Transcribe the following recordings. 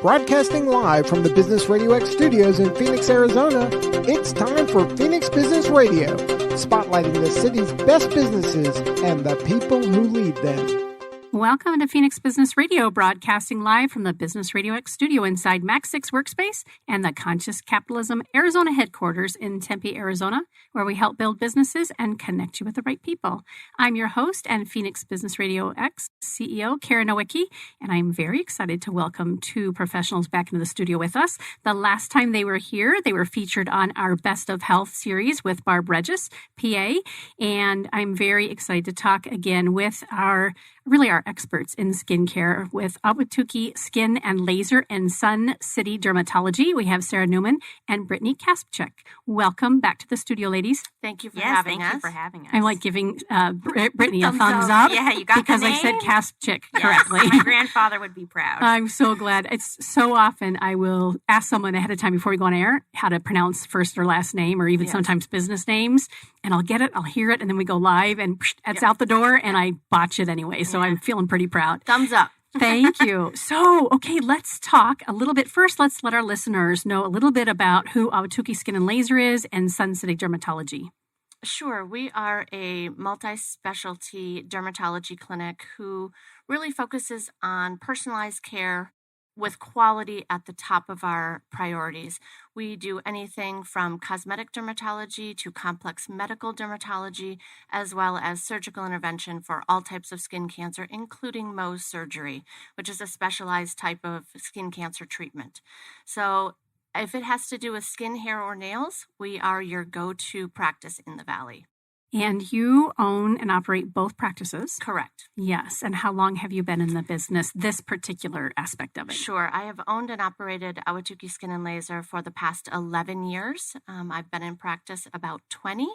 Broadcasting live from the Business RadioX studios in Phoenix, Arizona, it's time for Phoenix Business Radio, spotlighting the city's best businesses and the people who lead them. Welcome to Phoenix Business Radio, broadcasting live from the Business RadioX studio inside Max 6 Workspace and the Conscious Capitalism Arizona headquarters in Tempe, Arizona, where we help build businesses and connect you with the right people. I'm your host and Phoenix Business RadioX CEO, Karen Nowicki, and I'm very excited to welcome two professionals back into the studio with us. The last time they were here, they were featured on our Best of Health series with Barb Regis, PA, and I'm very excited to talk again with our experts in skincare with Ahwatukee Skin and Laser and Sun City Dermatology. We have Sarah Neumann and Brittany Kasprzyk. Welcome back to the studio, ladies. Thank you for having us. Thank you for having us. I'm like giving Brittany a thumbs up. Yeah, you got because the name? I said Kasprzyk correctly. Yes, my grandfather would be proud. I'm so glad. It's so often I will ask someone ahead of time before we go on air how to pronounce first or last name or even sometimes business names. And I'll get it, I'll hear it, and then we go live and it's out the door and I botch it anyway. So I'm feeling pretty proud. Thumbs up. Thank you. So, okay, let's talk a little bit. First, let's let our listeners know a little bit about who Ahwatukee Skin and Laser is and Sun City Dermatology. Sure. We are a multi-specialty dermatology clinic who really focuses on personalized care with quality at the top of our priorities. We do anything from cosmetic dermatology to complex medical dermatology, as well as surgical intervention for all types of skin cancer, including Mohs surgery, which is a specialized type of skin cancer treatment. So if it has to do with skin, hair, or nails, we are your go-to practice in the Valley. And you own and operate both practices? Correct. Yes. And how long have you been in the business, this particular aspect of it? Sure. I have owned and operated Ahwatukee Skin and Laser for the past 11 years. I've been in practice about 20.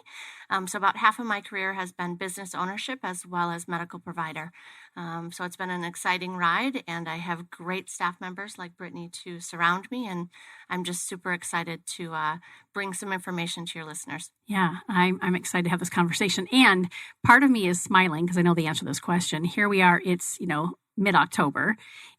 So about half of my career has been business ownership as well as medical provider. So it's been an exciting ride, and I have great staff members like Brittany to surround me, and I'm just super excited to bring some information to your listeners. Yeah, I'm excited to have this conversation. And part of me is smiling because I know the answer to this question. Here we are, it's, mid-October.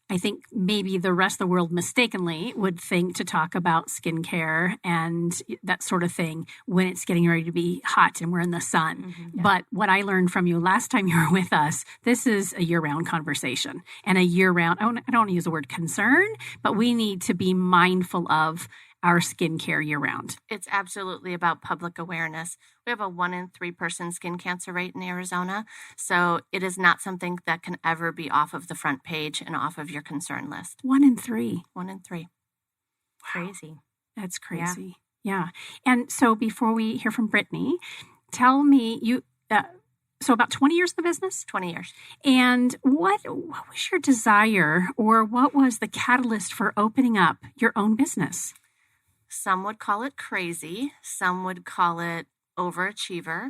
I think maybe the rest of the world mistakenly would think to talk about skincare and that sort of thing when it's getting ready to be hot and we're in the sun. Mm-hmm, yeah. But what I learned from you last time you were with us, this is a year-round conversation and a year-round, I don't want to use the word concern, but we need to be mindful of our skincare year-round. It's absolutely about public awareness. We have a 1 in 3 person skin cancer rate in Arizona, so it is not something that can ever be off of the front page and off of your concern list. 1 in 3. 1 in 3. Wow. Crazy. That's crazy. Yeah. And so before we hear from Brittany, tell me, so about 20 years in the business? 20 years. And what was your desire or what was the catalyst for opening up your own business? Some would call it crazy. Some would call it overachiever.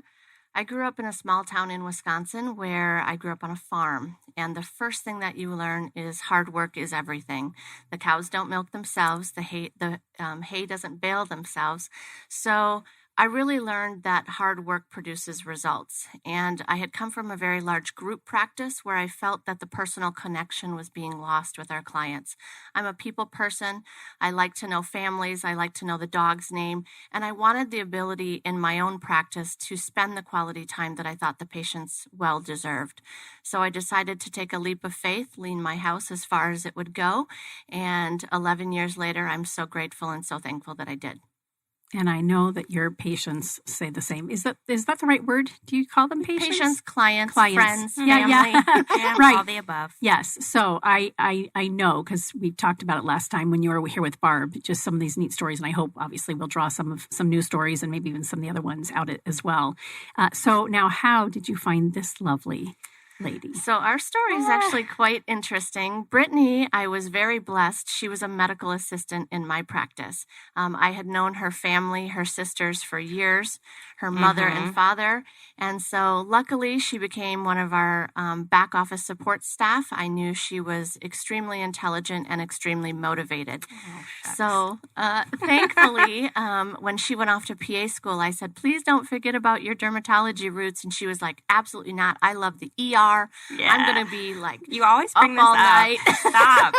I grew up in a small town in Wisconsin where I grew up on a farm. And the first thing that you learn is hard work is everything. The cows don't milk themselves. The hay doesn't bale themselves. So I really learned that hard work produces results. And I had come from a very large group practice where I felt that the personal connection was being lost with our clients. I'm a people person. I like to know families. I like to know the dog's name. And I wanted the ability in my own practice to spend the quality time that I thought the patients well deserved. So I decided to take a leap of faith, lean my house as far as it would go. And 11 years later, I'm so grateful and so thankful that I did. And I know that your patients say the same. Is that the right word? Do you call them patients? Patients, clients. Friends, family. Yeah, right. All the above. Yes. So I know because we talked about it last time when you were here with Barb, just some of these neat stories. And I hope obviously we'll draw some new stories and maybe even some of the other ones out as well. So now how did you find this lovely lady? So our story is actually quite interesting. Brittany, I was very blessed. She was a medical assistant in my practice. I had known her family, her sisters for years, her mother and father. And so luckily she became one of our back office support staff. I knew she was extremely intelligent and extremely motivated. So thankfully, when she went off to PA school, I said, please don't forget about your dermatology roots. And she was like, absolutely not. I love the ER. Yeah. I'm going to be like, you always bring up this all up. night. Stop.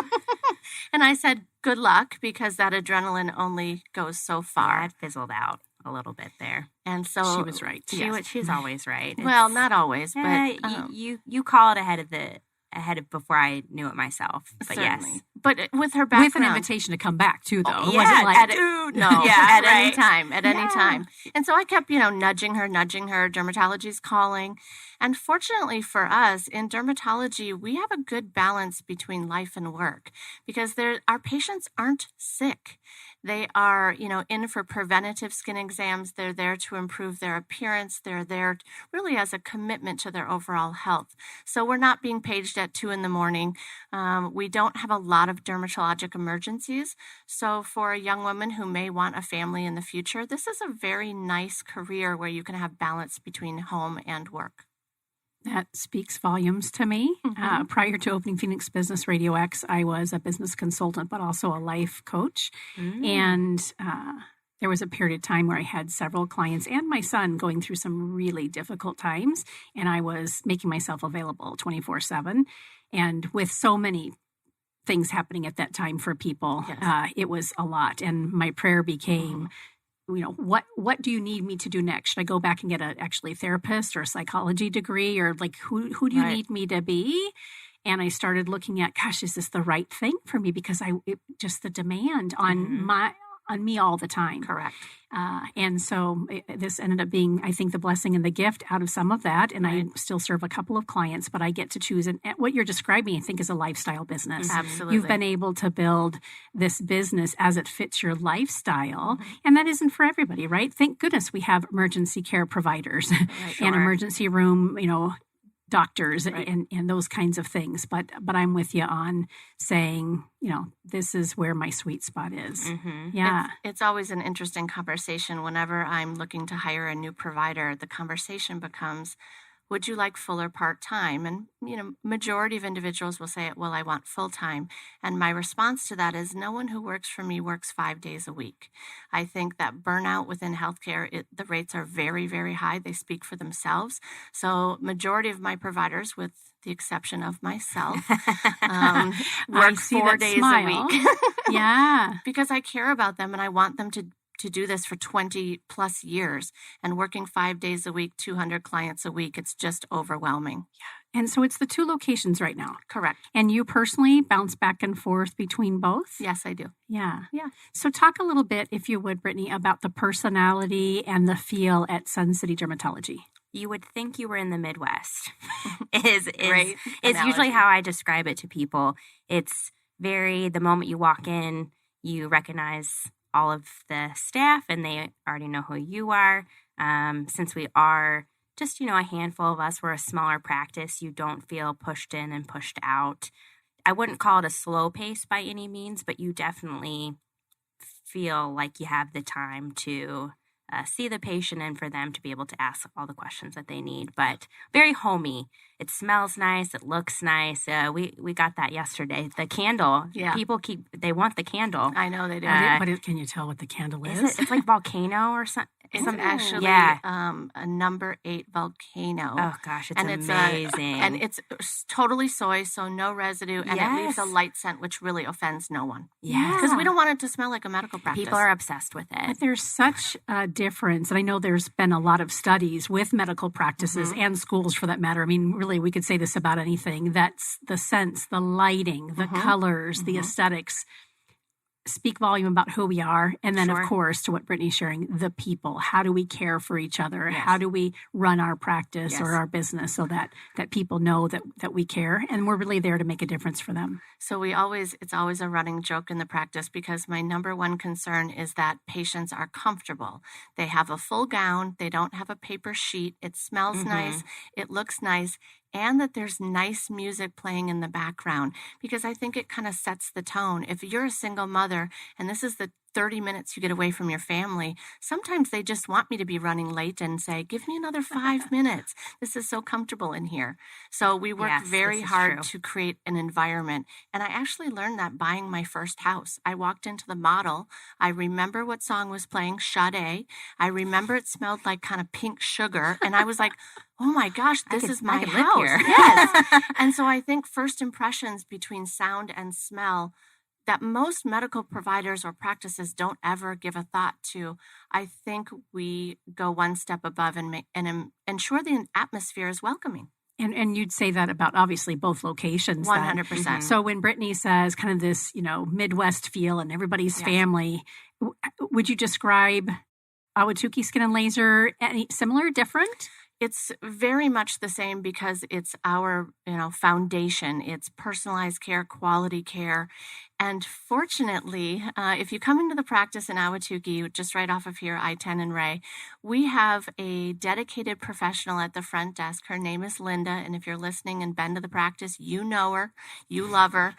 And I said, good luck, because that adrenaline only goes so far. Yeah, it fizzled out a little bit there. And so She was right. She's always right. Well, not always, but you call it ahead of before I knew it myself. But certainly. yes. But with her background, with an invitation to come back too, though. Oh, It wasn't like, at any time, any Yeah. time. And so I kept, nudging her. Dermatology's calling. And fortunately for us, in dermatology, we have a good balance between life and work, because our patients aren't sick. They are, in for preventative skin exams. They're there to improve their appearance. They're there really as a commitment to their overall health. So we're not being paged at 2 a.m. We don't have a lot of dermatologic emergencies. So for a young woman who may want a family in the future, this is a very nice career where you can have balance between home and work. That speaks volumes to me. Prior to opening Phoenix Business RadioX, I was a business consultant, but also a life coach. And there was a period of time where I had several clients and my son going through some really difficult times, and I was making myself available 24/7. And with so many things happening at that time for people, it was a lot. And my prayer became, what do you need me to do next? Should I go back and get a therapist or a psychology degree, or like who do you need me to be? And I started looking at, gosh, is this the right thing for me? Because just the demand on me all the time. Correct. And so this ended up being, I think, the blessing and the gift out of some of that. And I still serve a couple of clients, but I get to choose. And what you're describing, I think, is a lifestyle business. Absolutely. You've been able to build this business as it fits your lifestyle. And that isn't for everybody, right? Thank goodness we have emergency care providers and emergency room, doctors and those kinds of things. But I'm with you on saying, this is where my sweet spot is. Yeah. It's always an interesting conversation. Whenever I'm looking to hire a new provider, the conversation becomes, would you like full or part-time? And, majority of individuals will say, well, I want full-time. And my response to that is, no one who works for me works 5 days a week. I think that burnout within healthcare, the rates are very, very high. They speak for themselves. So majority of my providers, with the exception of myself, work 4 days a week. Yeah. Because I care about them and I want them to do this for 20 plus years, and working 5 days a week, 200 clients a week, it's just overwhelming. Yeah. And so it's the 2 locations right now. Correct. And you personally bounce back and forth between both? Yes, I do. Yeah. Yeah. So talk a little bit, if you would, Brittany, about the personality and the feel at Sun City Dermatology. You would think you were in the Midwest. is analogy. Usually how I describe it to people. It's the moment you walk in, you recognize all of the staff and they already know who you are. Since we are just, a handful of us, we're a smaller practice, you don't feel pushed in and pushed out. I wouldn't call it a slow pace by any means, but you definitely feel like you have the time to see the patient and for them to be able to ask all the questions that they need. But very homey. It smells nice. It looks nice. We got that yesterday. The candle. Yeah. People they want the candle. I know they do. Can you tell what the candle is? It's like volcano or something. It's actually a number 8 volcano. Oh gosh, it's amazing. And it's totally soy, so no residue, and it leaves a light scent, which really offends no one. Yeah. Because we don't want it to smell like a medical practice. People are obsessed with it. But there's such a difference, and I know there's been a lot of studies with medical practices and schools for that matter. I mean, really, we could say this about anything. That's the scents, the lighting, the colors, the aesthetics speak volume about who we are. And then, of course, to what Brittany's sharing, the people. How do we care for each other? Yes. How do we run our practice or our business so that people know that we care and we're really there to make a difference for them? So it's always a running joke in the practice, because my number one concern is that patients are comfortable. They have a full gown. They don't have a paper sheet. It smells nice. It looks nice. And that there's nice music playing in the background, because I think it kind of sets the tone. If you're a single mother and this is the 30 minutes you get away from your family, sometimes they just want me to be running late and say, give me another 5 minutes. This is so comfortable in here. So we work very hard to create an environment. And I actually learned that buying my first house. I walked into the model. I remember what song was playing, Sade. I remember it smelled like kind of pink sugar. And I was like, oh my gosh, this is my house. Live here. Yes. And so I think first impressions between sound and smell that most medical providers or practices don't ever give a thought to. I think we go one step above and ensure the atmosphere is welcoming. And you'd say that about obviously both locations. 100%. So when Brittany says kind of this, Midwest feel and everybody's family, would you describe Ahwatukee Skin and Laser any similar, different? It's very much the same because it's our, foundation. It's personalized care, quality care. And fortunately, if you come into the practice in Ahwatukee, just right off of here, I-10 and Ray, we have a dedicated professional at the front desk. Her name is Linda. And if you're listening and been to the practice, you know her, you love her.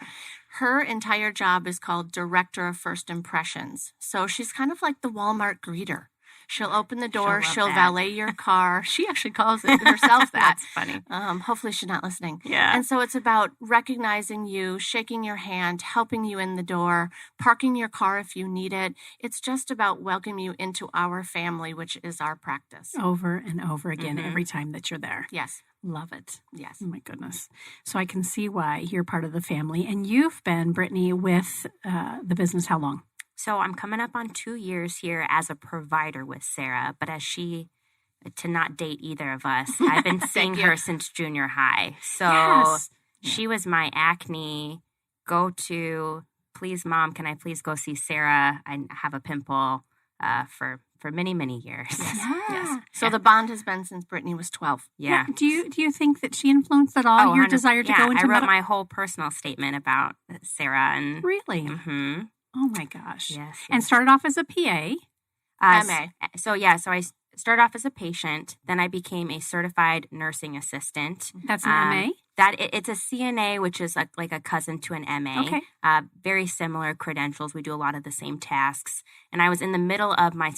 Her entire job is called Director of First Impressions. So she's kind of like the Walmart greeter. She'll open the door. She'll valet your car. She actually calls it herself that. That's funny. Hopefully she's not listening. Yeah. And so it's about recognizing you, shaking your hand, helping you in the door, parking your car if you need it. It's just about welcoming you into our family, which is our practice. Over and over again, every time that you're there. Yes. Love it. Yes. Oh, my goodness. So I can see why you're part of the family. And you've been, Brittany, with the business how long? So I'm coming up on 2 years here as a provider with Sarah, but to not date either of us, I've been seeing her since junior high. So she was my acne go-to, please, Mom, can I please go see Sarah? I have a pimple for many, many years. Yes. So the bond has been since Brittany was 12. Yeah. Do you think that she influenced at all your desire to go into I wrote my whole personal statement about Sarah. And really? Mm-hmm. Oh, my gosh. Yes. And started off as a PA. MA. So I started off as a patient. Then I became a certified nursing assistant. That's an MA? It's a CNA, which is like a cousin to an MA. Okay. Very similar credentials. We do a lot of the same tasks. And I was in the middle of my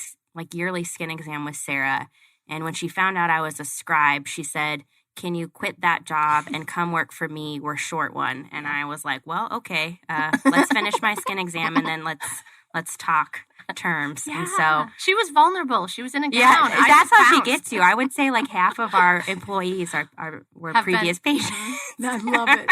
yearly skin exam with Sarah. And when she found out I was a scribe, she said, can you quit that job and come work for me? We're short one. And I was like, well, okay, let's finish my skin exam and then let's talk terms. Yeah. And so she was vulnerable. She was in a gown. Yeah, that's how she gets you. I would say half of our employees were previous patients. I love it.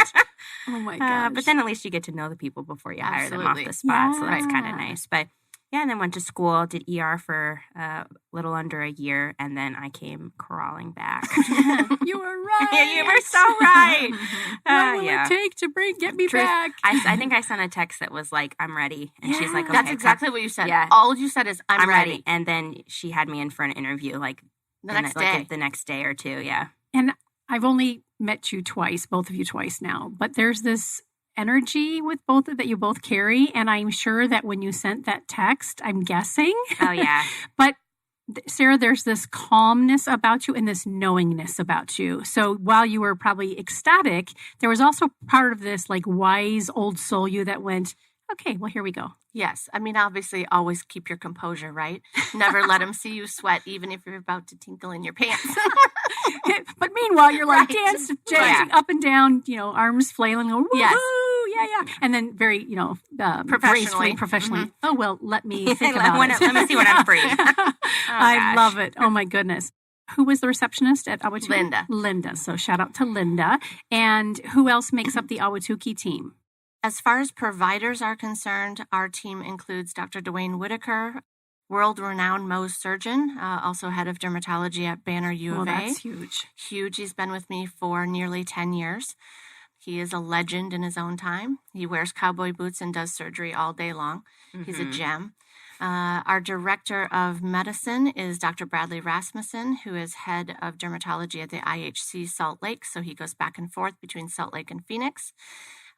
Oh my gosh. But then at least you get to know the people before you hire them off the spot. So that's kind of nice. But yeah, and then went to school, did ER for a little under a year, and then I came crawling back. You were right. Yeah, you were so right. What will it take to get me back? I think I sent a text that was like, I'm ready. And she's like, okay. That's exactly what you said. Yeah. All you said is, I'm ready. And then she had me in for an interview the next day or two, yeah. And I've only met you twice, both of you twice now, but there's this energy with that you both carry, and I'm sure that when you sent that text, I'm guessing. Oh yeah. But Sarah, there's this calmness about you and this knowingness about you. So while you were probably ecstatic, there was also part of this wise old soul you that went, okay, well, here we go. Yes. I mean, obviously, always keep your composure, right? Never let them see you sweat, even if you're about to tinkle in your pants. But meanwhile, you're dancing up and down, arms flailing. Woo-hoo, yes. Yeah. And then very, professionally. Mm-hmm. Oh, well, let me think about it. Let me see when I'm free. I love it. Oh, my goodness. Who was the receptionist at Ahwatukee? Linda. So shout out to Linda. And who else makes up the Ahwatukee team? As far as providers are concerned, our team includes Dr. Dwayne Whitaker, world-renowned Mohs surgeon, also head of dermatology at Banner U of A. That's huge. Huge. He's been with me for nearly 10 years. He is a legend in his own time. He wears cowboy boots and does surgery all day long. Mm-hmm. He's a gem. Our director of medicine is Dr. Bradley Rasmussen, who is head of dermatology at the IHC Salt Lake. So he goes back and forth between Salt Lake and Phoenix.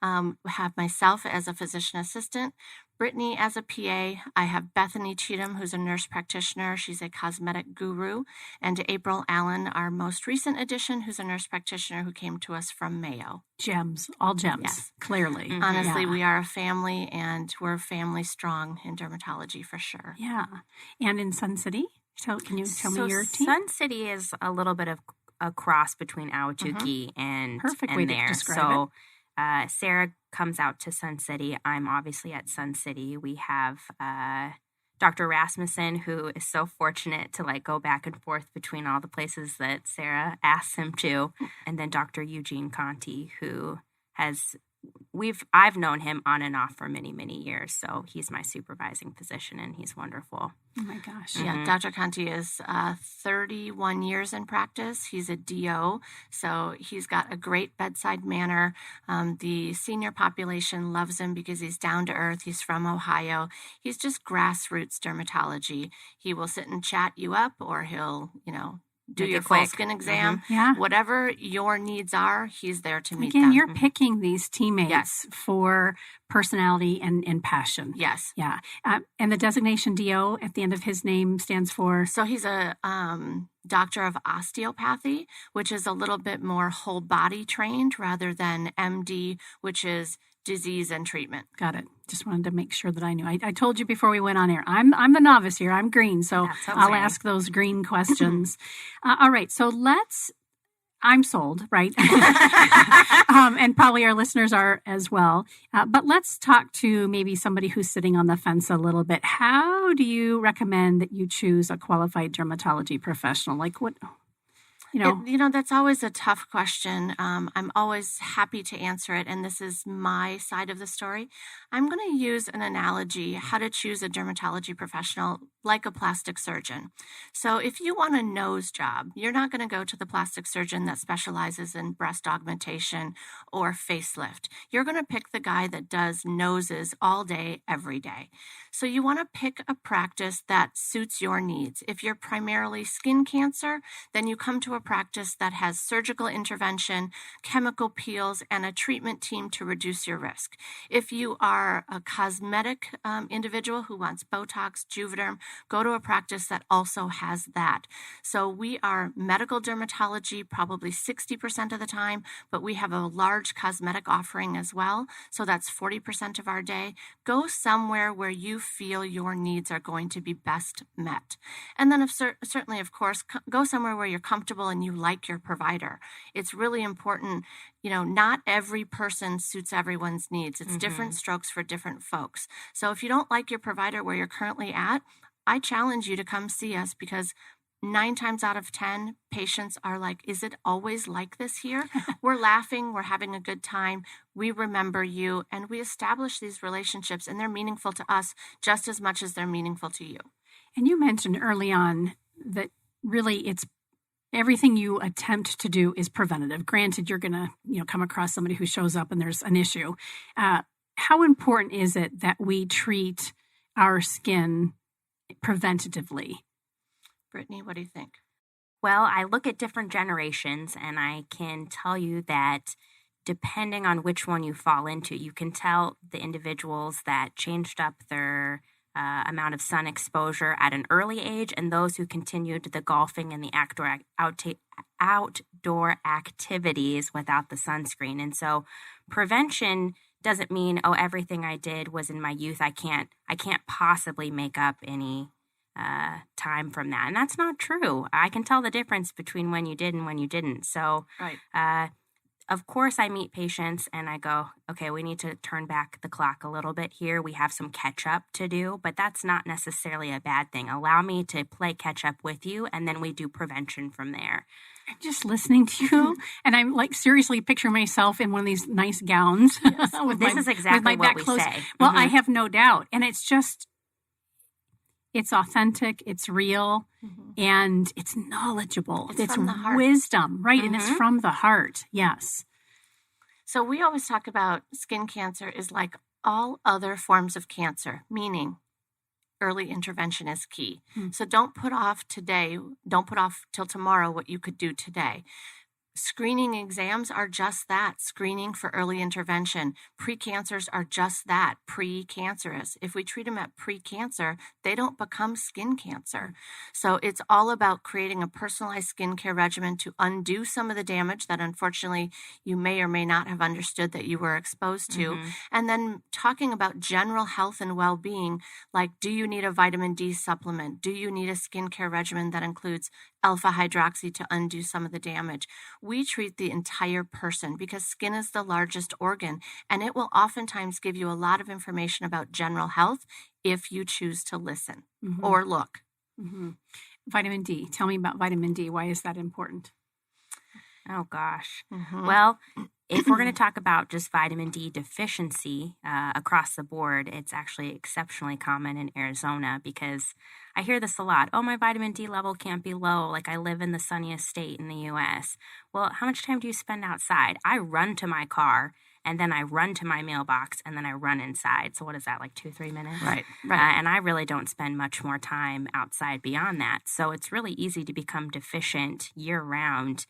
We have myself as a physician assistant, Brittany as a PA. I have Bethany Cheatham, who's a nurse practitioner. She's a cosmetic guru. And April Allen, our most recent addition, who's a nurse practitioner who came to us from Mayo. Gems, all gems, yes. Clearly. Mm-hmm. Honestly, we are a family, and we're family strong in dermatology for sure. Yeah. And in Sun City? So can you tell me your team? Sun City is a little bit of a cross between Ahwatukee and Perfect way there. To describe it. Sarah comes out to Sun City. I'm obviously at Sun City. We have Dr. Rasmussen, who is so fortunate to go back and forth between all the places that Sarah asks him to. And then Dr. Eugene Conti, who has I've known him on and off for many, many years. So he's my supervising physician, and he's wonderful. Oh my gosh. Yeah, Dr. Conti is 31 years in practice. He's a DO, so he's got a great bedside manner. The senior population loves him because he's down to earth. He's from Ohio. He's just grassroots dermatology. He will sit and chat you up, or he'll, do Make your it full quick. skin exam. Yeah. Whatever your needs are, he's there to meet Again, them. you're picking these teammates Yes. for personality and passion. Yes. Yeah. And the designation DO at the end of his name stands for? So he's a doctor of osteopathy, which is a little bit more whole body trained rather than MD, which is disease and treatment. Got it. Just wanted to make sure that I knew. I told you before we went on air, I'm the novice here. I'm green, so That's I'll okay. ask those green questions. All right, so I'm sold, right? And probably our listeners are as well. But let's talk to maybe somebody who's sitting on the fence a little bit. How do you recommend that you choose a qualified dermatology professional? Like what, that's always a tough question. I'm always happy to answer it, and this is my side of the story. I'm going to use an analogy, how to choose a dermatology professional like a plastic surgeon. So if you want a nose job, you're not going to go to the plastic surgeon that specializes in breast augmentation or facelift. You're going to pick the guy that does noses all day, every day. So you want to pick a practice that suits your needs. If you're primarily skin cancer, then you come to a practice that has surgical intervention, chemical peels, and a treatment team to reduce your risk. If you are a cosmetic individual who wants Botox, Juvederm, go to a practice that also has that. So we are medical dermatology probably 60% of the time, but we have a large cosmetic offering as well. So that's 40% of our day. Go somewhere where you feel your needs are going to be best met. And then certainly, of course, go somewhere where you're comfortable and you like your provider. It's really important. Not every person suits everyone's needs. It's different strokes for different folks. So if you don't like your provider where you're currently at, I challenge you to come see us, because 9 times out of 10, patients are like, is it always like this here? We're laughing, we're having a good time, we remember you, and we establish these relationships, and they're meaningful to us just as much as they're meaningful to you. And you mentioned early on that really it's everything you attempt to do is preventative. Granted, you're going to come across somebody who shows up and there's an issue. How important is it that we treat our skin preventatively? Brittany, what do you think? Well, I look at different generations, and I can tell you that depending on which one you fall into, you can tell the individuals that changed up their amount of sun exposure at an early age, and those who continued the golfing and the outdoor activities without the sunscreen. And so prevention doesn't mean, everything I did was in my youth. I can't possibly make up any time from that. And that's not true. I can tell the difference between when you did and when you didn't. So, right. Of course, I meet patients and I go, okay, we need to turn back the clock a little bit here. We have some catch up to do, but that's not necessarily a bad thing. Allow me to play catch up with you, and then we do prevention from there. I'm just listening to you, and I'm like seriously picturing myself in one of these nice gowns. Yes. This is exactly what we say. Well, I have no doubt. And it's just, it's authentic, it's real, and it's knowledgeable. It's from the heart. Wisdom, right? And it's from the heart. Yes. So we always talk about skin cancer is like all other forms of cancer, meaning early intervention is key. So don't put off till tomorrow what you could do today. Screening exams are just that, screening for early intervention. Precancers are just that, precancerous. If we treat them at precancer, they don't become skin cancer. So it's all about creating a personalized skincare regimen to undo some of the damage that unfortunately you may or may not have understood that you were exposed to. And then talking about general health and well-being, like, do you need a vitamin D supplement? Do you need a skincare regimen that includes alpha hydroxy to undo some of the damage? We treat the entire person because skin is the largest organ, and it will oftentimes give you a lot of information about general health if you choose to listen or look. Vitamin D. Tell me about vitamin D. Why is that important? Oh, gosh. Well, if we're going to talk about just vitamin D deficiency across the board, it's actually exceptionally common in Arizona because I hear this a lot. Oh, my vitamin D level can't be low. Like I live in the sunniest state in the U.S. Well, how much time do you spend outside? I run to my car and then I run to my mailbox and then I run inside. So what is that, like 2-3 minutes? Right. And I really don't spend much more time outside beyond that. So it's really easy to become deficient year-round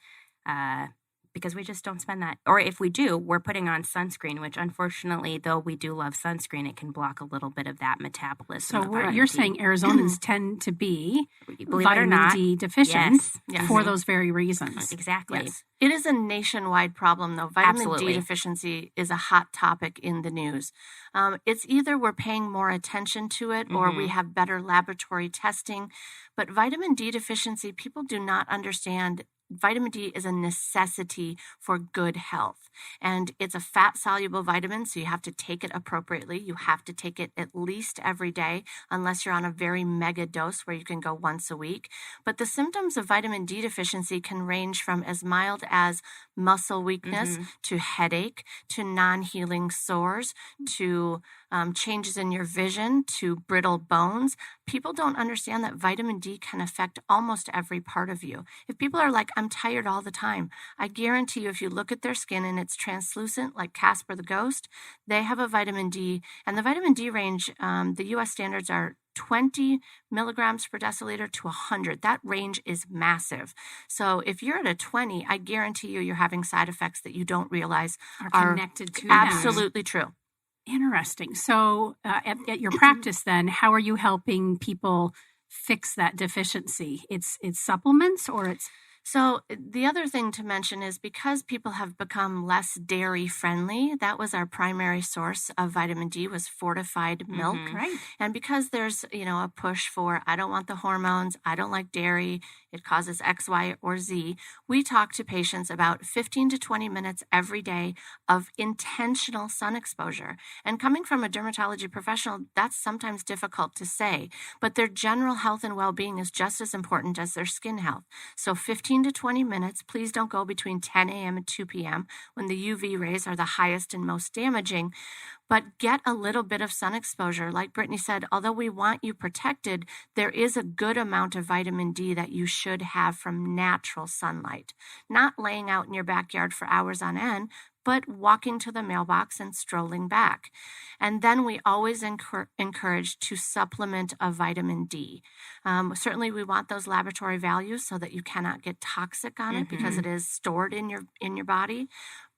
because we just don't spend that. Or if we do, we're putting on sunscreen, which unfortunately, though we do love sunscreen, it can block a little bit of that metabolism. So you're saying Arizonans tend to be vitamin D deficient for those very reasons. Exactly. Yes. It is a nationwide problem, though. Vitamin Absolutely. D deficiency is a hot topic in the news. It's either we're paying more attention to it or we have better laboratory testing. But vitamin D deficiency, people do not understand. Vitamin D is a necessity for good health, and it's a fat-soluble vitamin, so you have to take it appropriately. You have to take it at least every day, unless you're on a very mega dose where you can go once a week. But the symptoms of vitamin D deficiency can range from as mild as muscle weakness to headache to non-healing sores to changes in your vision to brittle bones. People don't understand that vitamin D can affect almost every part of you. If people are like, I'm tired all the time, I guarantee you if you look at their skin and it's translucent like Casper the Ghost, they have a vitamin D. And the vitamin D range, the U.S. standards are 20 milligrams per deciliter to 100. That range is massive. So if you're at a 20, I guarantee you're having side effects that you don't realize are connected to absolutely true. Interesting. So at your practice then, how are you helping people fix that deficiency? It's supplements or it's... So the other thing to mention is because people have become less dairy friendly, that was our primary source of vitamin D was fortified milk. Right. And because there's, a push for, I don't want the hormones, I don't like dairy, it causes X, Y, or Z, we talk to patients about 15 to 20 minutes every day of intentional sun exposure. And coming from a dermatology professional, that's sometimes difficult to say, but their general health and well-being is just as important as their skin health. So 15 to 20 minutes, please don't go between 10 a.m. and 2 p.m. when the UV rays are the highest and most damaging. But get a little bit of sun exposure. Like Brittany said, although we want you protected, there is a good amount of vitamin D that you should have from natural sunlight. Not laying out in your backyard for hours on end, but walking to the mailbox and strolling back. And then we always encourage to supplement a vitamin D. Certainly we want those laboratory values so that you cannot get toxic on it because it is stored in your body.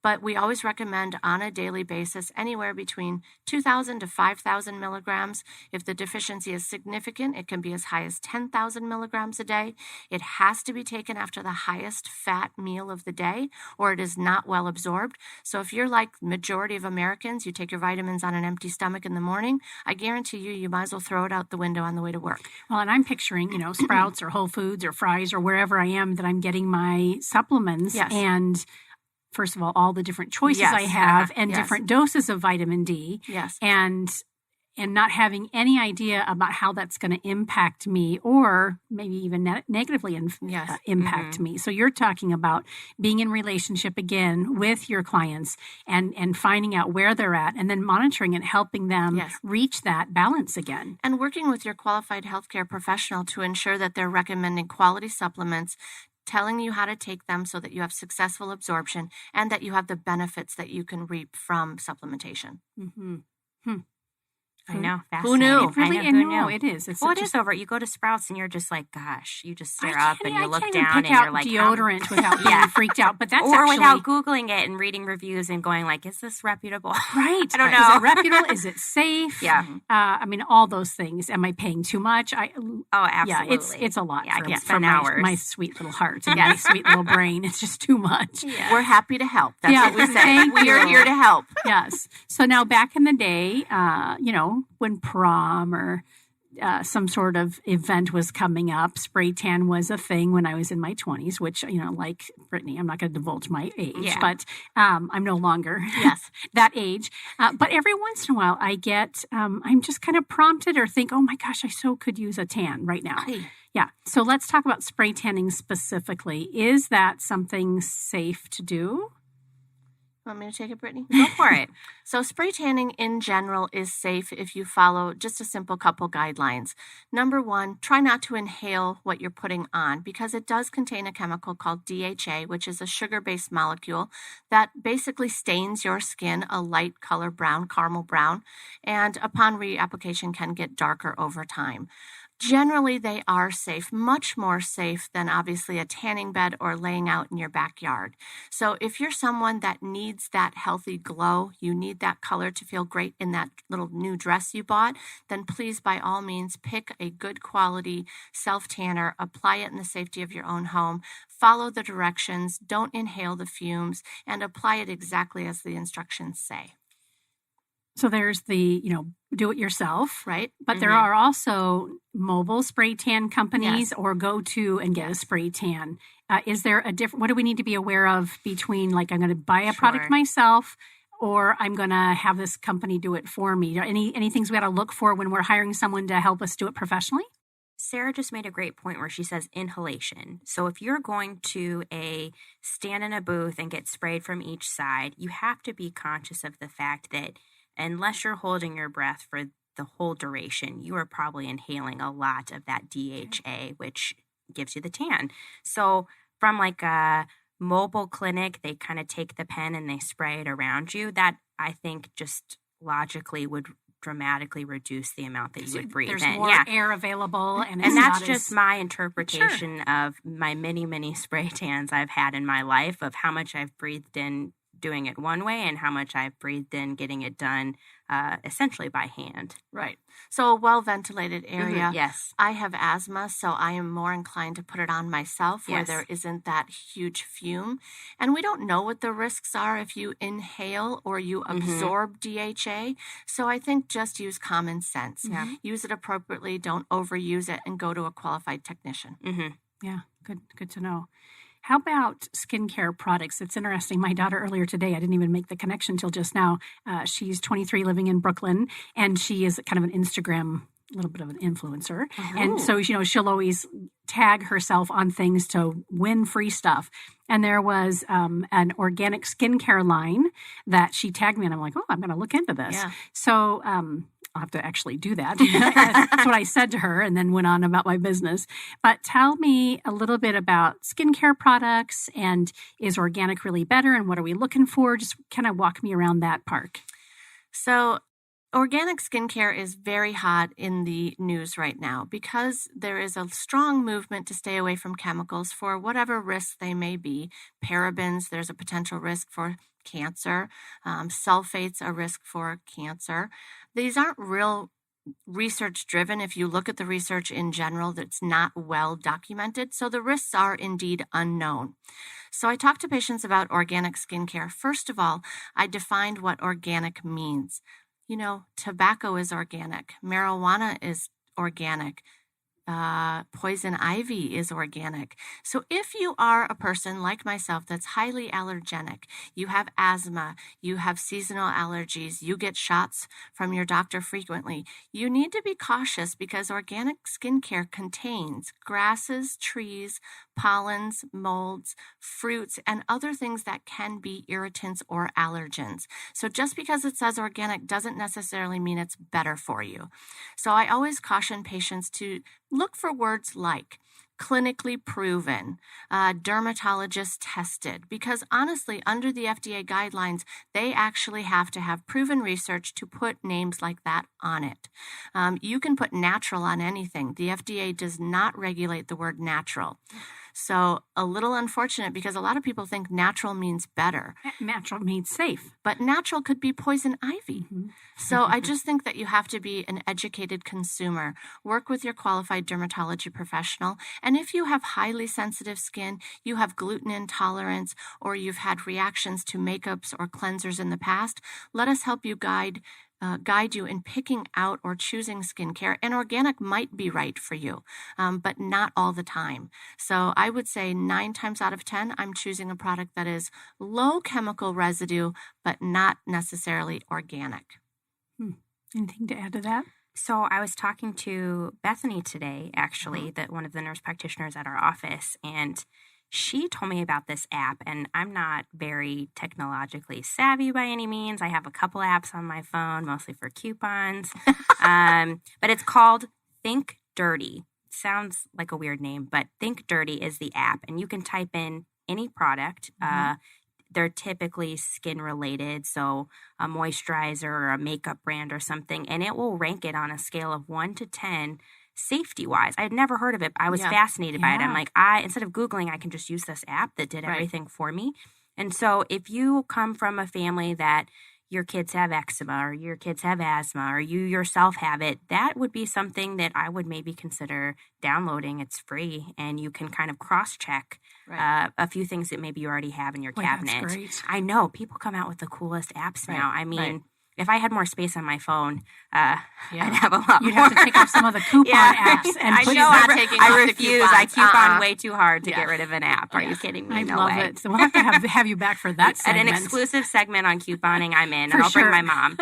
But we always recommend on a daily basis anywhere between 2,000 to 5,000 milligrams. If the deficiency is significant, it can be as high as 10,000 milligrams a day. It has to be taken after the highest fat meal of the day, or it is not well absorbed. So if you're like majority of Americans, you take your vitamins on an empty stomach in the morning, I guarantee you might as well throw it out the window on the way to work. Well, and I'm picturing, Sprouts or Whole Foods or Fry's or wherever I am that I'm getting my supplements. Yes. And first of all the different choices I have and different doses of vitamin D. Yes. And not having any idea about how that's going to impact me or maybe even negatively impact me. So you're talking about being in relationship again with your clients and finding out where they're at and then monitoring and helping them reach that balance again. And working with your qualified healthcare professional to ensure that they're recommending quality supplements, telling you how to take them so that you have successful absorption and that you have the benefits that you can reap from supplementation. I know. Who knew? It really, who knew? It is. It's it is over. You go to Sprouts and you're just like, gosh, you just stare up and you look down and you're like deodorant without being freaked out. But that's or without Googling it and reading reviews and going like, is this reputable? Right. I don't know. Is it reputable? Is it safe? Yeah. All those things. Am I paying too much? Absolutely. Yeah, it's a lot. Yeah, I can spend hours. My sweet little heart and my sweet little brain. It's just too much. Yeah. We're happy to help. That's what we say. We are here to help. Yes. So now back in the day, when prom or some sort of event was coming up, spray tan was a thing when I was in my 20s, which, like Brittany, I'm not going to divulge my age, but I'm no longer that age. But every once in a while I get, I'm just kind of prompted or think, oh my gosh, I so could use a tan right now. Yeah. So let's talk about spray tanning specifically. Is that something safe to do? Want me to take it, Brittany? Go for it. So spray tanning in general is safe if you follow just a simple couple guidelines. Number one, try not to inhale what you're putting on because it does contain a chemical called DHA, which is a sugar-based molecule that basically stains your skin a light color brown, caramel brown, and upon reapplication can get darker over time. Generally, they are safe, much more safe than obviously a tanning bed or laying out in your backyard. So if you're someone that needs that healthy glow, you need that color to feel great in that little new dress you bought, then please, by all means, pick a good quality self-tanner, apply it in the safety of your own home, follow the directions, don't inhale the fumes, and apply it exactly as the instructions say. So there's the, do it yourself, right? But there are also mobile spray tan companies Yes. or go to and get a spray tan. Is there a different, what do we need to be aware of between like I'm going to buy a product myself or I'm going to have this company do it for me? Any things we got to look for when we're hiring someone to help us do it professionally? Sarah just made a great point where she says inhalation. So if you're going to stand in a booth and get sprayed from each side, you have to be conscious of the fact that unless you're holding your breath for the whole duration, you are probably inhaling a lot of that DHA, which gives you the tan. So from like a mobile clinic, they kind of take the pen and they spray it around you. That I think just logically would dramatically reduce the amount that you would breathe There's in. more air available. And that's just my interpretation of my many spray tans I've had in my life of how much I've breathed in doing it one way and how much I've breathed in getting it done essentially by hand. Right. So a well-ventilated area. Mm-hmm. Yes. I have asthma, so I am more inclined to put it on myself where there isn't that huge fume. And we don't know what the risks are if you inhale or you absorb DHA. So I think just use common sense. Yeah. Use it appropriately. Don't overuse it and go to a qualified technician. Mm-hmm. Yeah. Good to know. How about skincare products? It's interesting. My daughter earlier today, I didn't even make the connection till just now. She's 23 living in Brooklyn, and she is kind of an Instagram, a little bit of an influencer. Oh. And so, she'll always tag herself on things to win free stuff. And there was an organic skincare line that she tagged me, and I'm like, oh, I'm going to look into this. Yeah. So I'll have to actually do that. That's what I said to her and then went on about my business. But tell me a little bit about skincare products and is organic really better and what are we looking for? Just kind of walk me around that part. So organic skincare is very hot in the news right now because there is a strong movement to stay away from chemicals for whatever risks they may be. Parabens, there's a potential risk for cancer. Sulfates, a risk for cancer. These aren't real research driven. If you look at the research in general, that's not well documented. So the risks are indeed unknown. So I talk to patients about organic skincare. First of all, I defined what organic means. Tobacco is organic. Marijuana is organic. Poison ivy is organic. So if you are a person like myself that's highly allergenic, you have asthma, you have seasonal allergies, you get shots from your doctor frequently, you need to be cautious because organic skincare contains grasses, trees, pollens, molds, fruits, and other things that can be irritants or allergens. So just because it says organic doesn't necessarily mean it's better for you. So I always caution patients to look for words like clinically proven, dermatologist tested, because honestly, under the FDA guidelines, they actually have to have proven research to put names like that on it. You can put natural on anything. The FDA does not regulate the word natural. So a little unfortunate because a lot of people think natural means better. Natural means safe. But natural could be poison ivy. Mm-hmm. So I just think that you have to be an educated consumer. Work with your qualified dermatology professional. And if you have highly sensitive skin, you have gluten intolerance, or you've had reactions to makeups or cleansers in the past, let us help you guide you in picking out or choosing skincare. And organic might be right for you, but not all the time. So I would say 9 times out of 10, I'm choosing a product that is low chemical residue, but not necessarily organic. Anything to add to that? So I was talking to Bethany today, actually, that one of the nurse practitioners at our office, and she told me about this app, and I'm not very technologically savvy by any means. I have a couple apps on my phone, mostly for coupons, but it's called Think Dirty. Sounds like a weird name, but Think Dirty is the app, and you can type in any product. They're typically skin related, so a moisturizer or a makeup brand or something, and it will rank it on a scale of 1 to 10 safety wise. I had never heard of it. I was fascinated by it. I'm like, instead of Googling, I can just use this app that did everything for me. And so if you come from a family that your kids have eczema or your kids have asthma or you yourself have it, that would be something that I would maybe consider downloading. It's free, and you can kind of cross-check a few things that maybe you already have in your cabinet. That's great. I know. People come out with the coolest apps now. I mean, if I had more space on my phone, I'd have a lot more. You'd have to take off some of the coupon apps. And I know. I refuse. I coupon way too hard to get rid of an app. Are you kidding me? I No love way. it. So we'll have to have you back for that segment. At an exclusive segment on couponing, I'm in. And I'll bring my mom.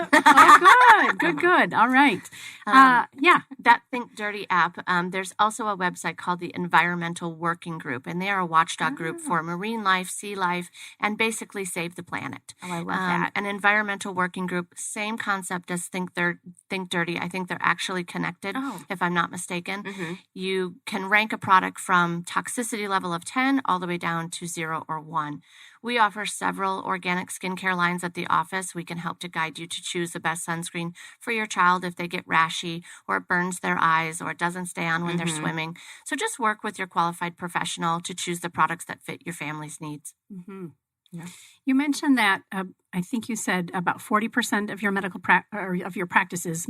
Good. All right. That Think Dirty app, there's also a website called the Environmental Working Group, and they are a watchdog group for marine life, sea life, and basically save the planet. Oh, I love that. An environmental working group, same concept as Think Dirty. I think they're actually connected, if I'm not mistaken. You can rank a product from toxicity level of 10 all the way down to 0 or 1. We offer several organic skincare lines at the office. We can help to guide you to choose the best sunscreen for your child if they get rashy or it burns their eyes or it doesn't stay on when they're swimming. So just work with your qualified professional to choose the products that fit your family's needs. Yeah. You mentioned that I think you said about 40% of your medical of your practice is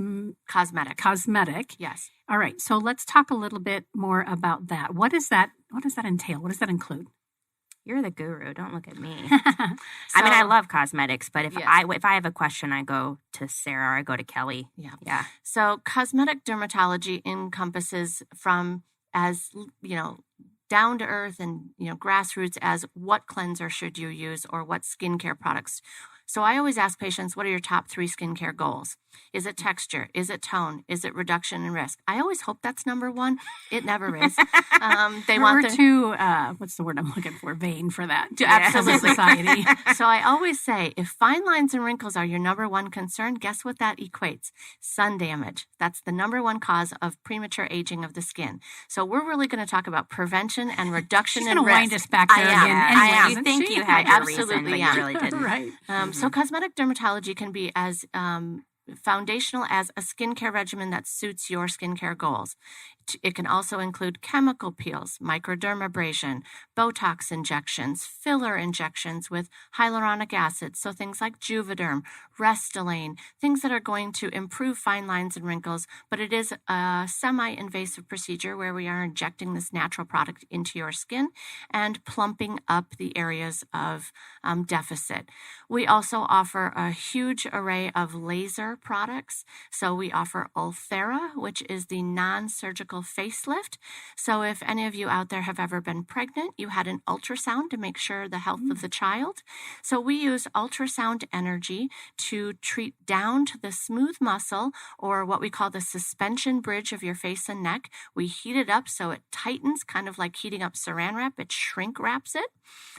cosmetic. Cosmetic. Yes. All right. So let's talk a little bit more about that. What does that entail? What does that include? You're the guru. Don't look at me. I mean, I love cosmetics, but if I have a question, I go to Sarah or I go to Kelly. Yeah. So cosmetic dermatology encompasses from down to earth and grassroots as what cleanser should you use or what skincare products. So I always ask patients, what are your top 3 skincare goals? Is it texture? Is it tone? Is it reduction in risk? I always hope that's number 1. It never is. We're too, what's the word I'm looking for? Vain for that. Absolutely. Society. So I always say, if fine lines and wrinkles are your number 1 concern, guess what that equates? Sun damage. That's the number 1 cause of premature aging of the skin. So we're really going to talk about prevention and reduction in risk. She's going to wind us back there again. I am. You think you had your reason, but you really didn't. Right. So cosmetic dermatology can be as foundational as a skincare regimen that suits your skincare goals. It can also include chemical peels, microdermabrasion, Botox injections, filler injections with hyaluronic acid, so things like Juvederm, Restylane, things that are going to improve fine lines and wrinkles, but it is a semi-invasive procedure where we are injecting this natural product into your skin and plumping up the areas of deficit. We also offer a huge array of laser products. So we offer Ulthera, which is the non-surgical facelift. So if any of you out there have ever been pregnant, you had an ultrasound to make sure the health of the child. So we use ultrasound energy to treat down to the smooth muscle, or what we call the suspension bridge of your face and neck. We heat it up so it tightens, kind of like heating up saran wrap. It shrink wraps it,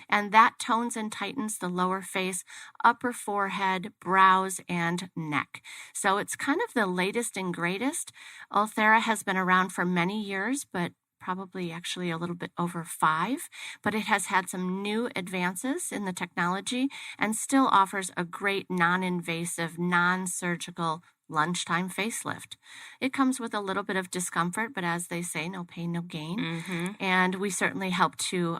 and that tones and tightens the lower face, upper forehead, brows, and neck. So it's kind of the latest and greatest. Ulthera has been around for many years, but probably actually a little bit over 5, but it has had some new advances in the technology and still offers a great non-invasive, non-surgical lunchtime facelift. It comes with a little bit of discomfort, but as they say, no pain, no gain. And we certainly help to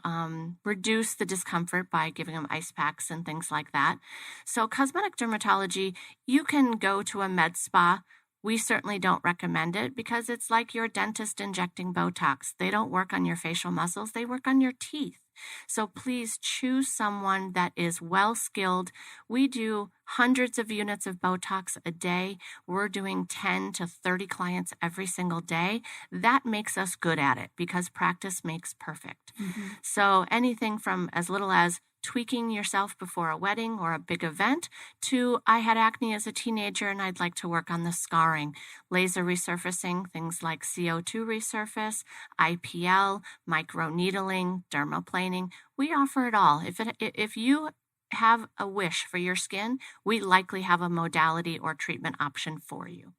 reduce the discomfort by giving them ice packs and things like that. So cosmetic dermatology, you can go to a med spa. We certainly don't recommend it because it's like your dentist injecting Botox. They don't work on your facial muscles. They work on your teeth. So please choose someone that is well-skilled. We do hundreds of units of Botox a day. We're doing 10 to 30 clients every single day. That makes us good at it because practice makes perfect. So anything from as little as tweaking yourself before a wedding or a big event to I had acne as a teenager and I'd like to work on the scarring. Laser resurfacing, things like CO2 resurface, IPL, microneedling, dermaplaning. We offer it all. If you have a wish for your skin, we likely have a modality or treatment option for you.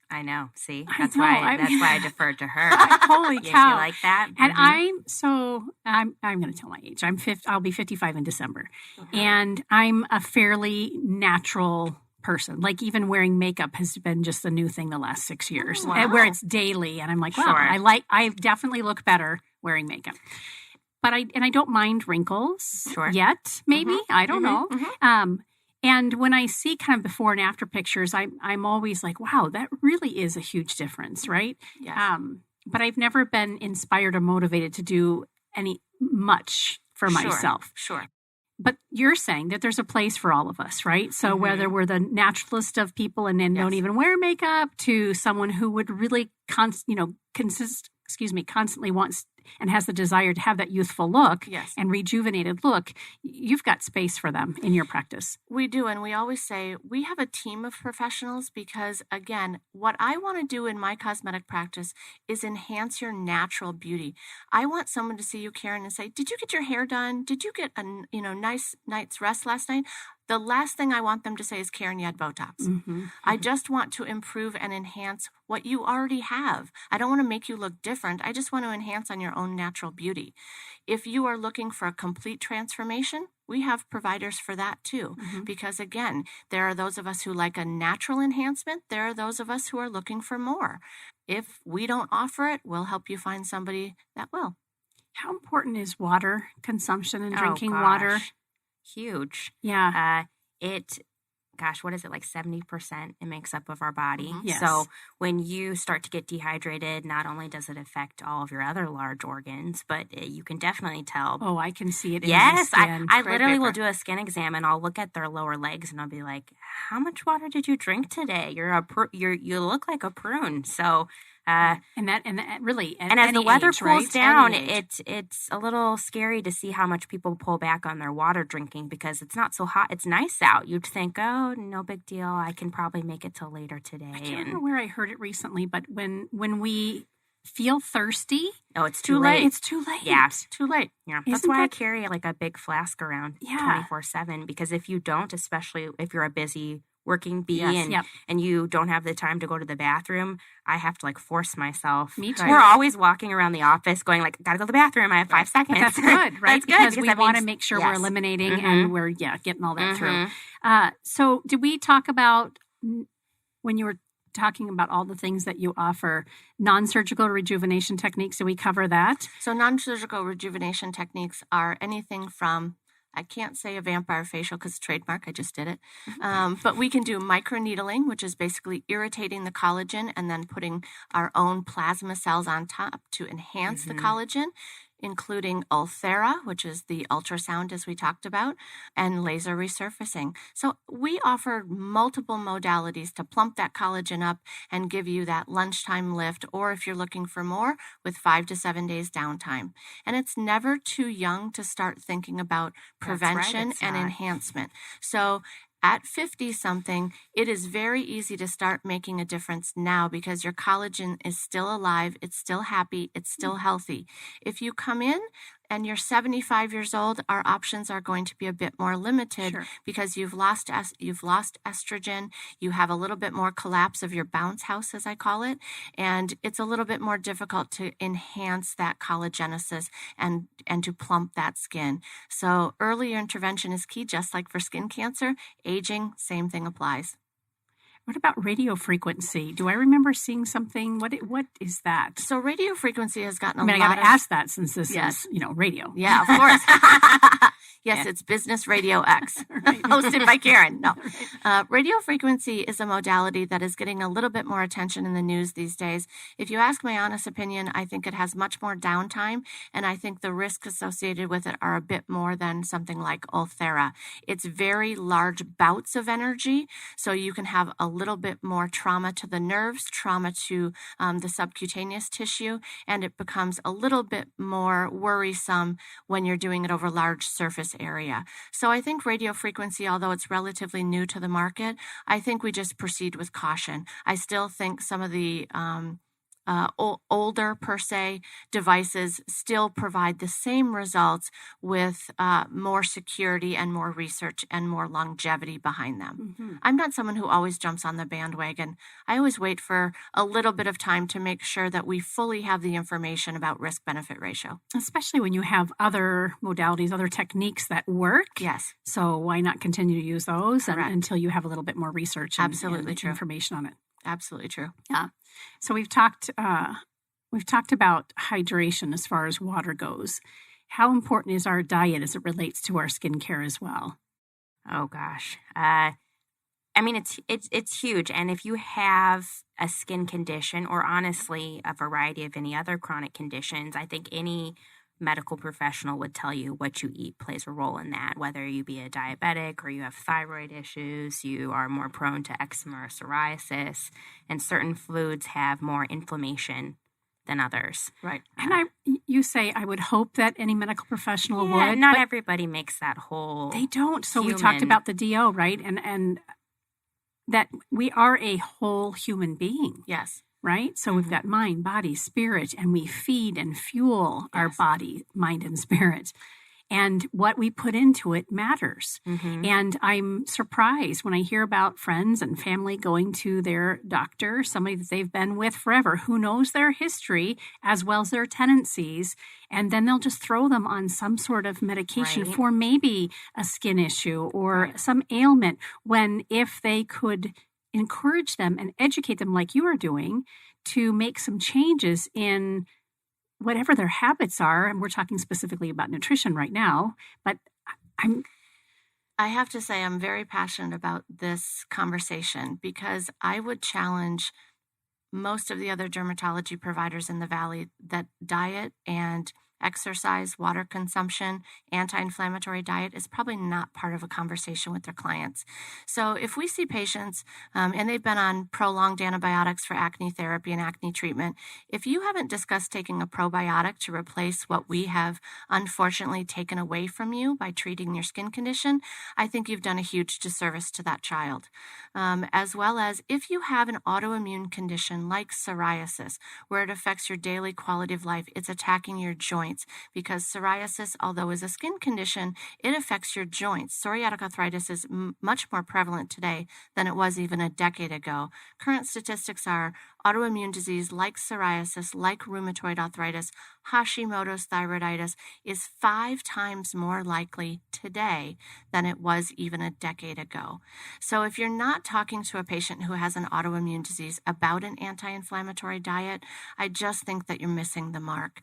I know. See, that's why I deferred to her. Holy cow! You like that? And I'm going to tell my age. I'll be 55 in December, and I'm a fairly natural person. Like even wearing makeup has been just a new thing the last 6 years, where it's daily, and I'm like, wow, I definitely look better wearing makeup. But I don't mind wrinkles yet. Maybe I don't know. And when I see kind of before and after pictures, I'm always like, wow, that really is a huge difference, right? Yes. But I've never been inspired or motivated to do much for myself. Sure. But you're saying that there's a place for all of us, right? So whether we're the naturalist of people and then don't even wear makeup to someone who would really constantly wants and has the desire to have that youthful look and rejuvenated look, you've got space for them in your practice. We do. And we always say we have a team of professionals because, again, what I want to do in my cosmetic practice is enhance your natural beauty. I want someone to see you, Karen, and say, did you get your hair done? Did you get a nice night's rest last night? The last thing I want them to say is, Karen, you had Botox. I just want to improve and enhance what you already have. I don't want to make you look different. I just want to enhance on your own natural beauty. If you are looking for a complete transformation, we have providers for that too. Because again, there are those of us who like a natural enhancement. There are those of us who are looking for more. If we don't offer it, we'll help you find somebody that will. How important is water consumption and drinking water? Huge. Yeah. What is it, like 70% it makes up of our body. Yes. So when you start to get dehydrated, not only does it affect all of your other large organs, but you can definitely tell. Oh, I can see it in my skin. I literally will do a skin exam and I'll look at their lower legs and I'll be like, how much water did you drink today? You look like a prune. So and that really, and as the weather cools down, it's a little scary to see how much people pull back on their water drinking because it's not so hot. It's nice out. You'd think, oh, no big deal. I can probably make it till later today. I can't remember where I heard it recently, but when we feel thirsty, it's too late. It's too late. Yeah, it's too late. Yeah, that's why I carry like a big flask around 24/7 because if you don't, especially if you're a busy working bee and you don't have the time to go to the bathroom, I have to like force myself. Me too. We're always walking around the office going like, gotta go to the bathroom. I have 5 seconds. But that's good, right? That's good because we want to make sure we're eliminating and we're getting all that through. So did we talk about when you were talking about all the things that you offer, non-surgical rejuvenation techniques? Did we cover that? So non-surgical rejuvenation techniques are anything from, I can't say a vampire facial because it's trademark. I just did it. But we can do microneedling, which is basically irritating the collagen and then putting our own plasma cells on top to enhance the collagen, including Ulthera, which is the ultrasound as we talked about, and laser resurfacing. So we offer multiple modalities to plump that collagen up and give you that lunchtime lift, or if you're looking for more, with 5 to 7 days downtime. And it's never too young to start thinking about prevention and enhancement. So at 50-something, it is very easy to start making a difference now because your collagen is still alive, it's still happy, it's still healthy. If you come in and you're 75 years old, our options are going to be a bit more limited because you've lost estrogen, you have a little bit more collapse of your bounce house, as I call it, and it's a little bit more difficult to enhance that collagenesis and to plump that skin. So earlier intervention is key, just like for skin cancer. Aging, same thing applies. What about radiofrequency? Do I remember seeing something? What is that? So radiofrequency has gotten a lot I got to ask that since this is, radio. Yeah, of course. Yes, Yeah. it's Business RadioX, Right. hosted by Karen. No. Radiofrequency is a modality that is getting a little bit more attention in the news these days. If you ask my honest opinion, I think it has much more downtime, and I think the risks associated with it are a bit more than something like Ulthera. It's very large bouts of energy, so you can have a little bit more trauma to the nerves, trauma to the subcutaneous tissue, and it becomes a little bit more worrisome when you're doing it over large surface area. So I think radiofrequency, although it's relatively new to the market, I think we just proceed with caution. I still think some of the older, per se, devices still provide the same results with more security and more research and more longevity behind them. Mm-hmm. I'm not someone who always jumps on the bandwagon. I always wait for a little bit of time to make sure that we fully have the information about risk-benefit ratio. Especially when you have other modalities, other techniques that work. Yes. So why not continue to use those until you have a little bit more research and true. information on it? Absolutely true. Yeah. So we've talked about hydration as far as water goes. How important is our diet as it relates to our skincare as well? Oh gosh. I mean, it's huge. And if you have a skin condition, or honestly a variety of any other chronic conditions, I think any medical professional would tell you what you eat plays a role in that. Whether you be a diabetic or you have thyroid issues, you are more prone to eczema or psoriasis, and certain foods have more inflammation than others. Right. And you say, I would hope that any medical professional would. Not everybody makes that whole. They don't. So we human. talked about the DO, right? And that we are a whole human being. Yes. Right? So we've got mind, body, spirit, and we feed and fuel our body, mind, and spirit. And what we put into it matters. Mm-hmm. And I'm surprised when I hear about friends and family going to their doctor, somebody that they've been with forever, who knows their history as well as their tendencies, and then they'll just throw them on some sort of medication for maybe a skin issue or some ailment, when if they could encourage them and educate them like you are doing to make some changes in whatever their habits are. And we're talking specifically about nutrition right now, but I have to say I'm very passionate about this conversation because I would challenge most of the other dermatology providers in the Valley that diet and exercise, water consumption, anti-inflammatory diet is probably not part of a conversation with their clients. So if we see patients and they've been on prolonged antibiotics for acne therapy and acne treatment, if you haven't discussed taking a probiotic to replace what we have unfortunately taken away from you by treating your skin condition, I think you've done a huge disservice to that child. As well as if you have an autoimmune condition like psoriasis, where it affects your daily quality of life, it's attacking your joints. Because psoriasis, although is a skin condition, it affects your joints. Psoriatic arthritis is much more prevalent today than it was even a decade ago. Current statistics are autoimmune disease like psoriasis, like rheumatoid arthritis, Hashimoto's thyroiditis is 5 times more likely today than it was even a decade ago. So if you're not talking to a patient who has an autoimmune disease about an anti-inflammatory diet, I just think that you're missing the mark.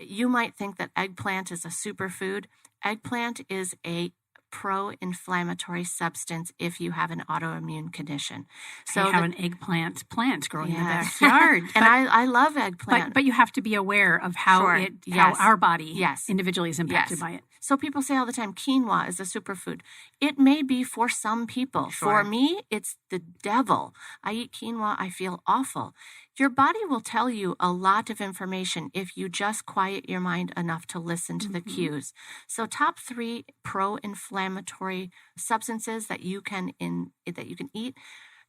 You might think that eggplant is a superfood. Eggplant is a pro-inflammatory substance if you have an autoimmune condition. So you have an eggplant plant growing in the backyard. And I love eggplant. But you have to be aware of how how our body individually is impacted by it. So people say all the time, quinoa is a superfood. It may be for some people. For me, it's the devil. I eat quinoa, I feel awful. Your body will tell you a lot of information if you just quiet your mind enough to listen to the cues. So top 3 pro-inflammatory substances that you can eat: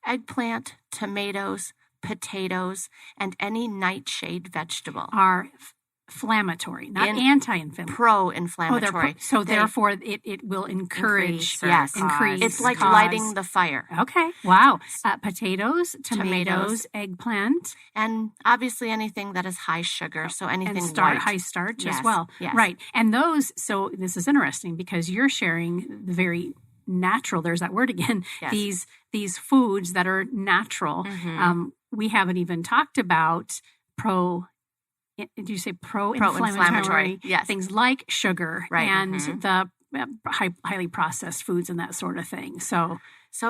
eggplant, tomatoes, potatoes, and any nightshade vegetable. Are inflammatory, not anti-inflammatory. Pro-inflammatory. Therefore, it will encourage. Increase. It's like lighting the fire. Okay. Wow. Potatoes, tomatoes, eggplant, and obviously anything that is high sugar. So anything white. High starch as well. Yes. Right. And those. So this is interesting because you're sharing the very natural. There's that word again. Yes. These foods that are natural. We haven't even talked about did you say pro-inflammatory? Yes. Things like sugar and highly processed foods and that sort of thing. So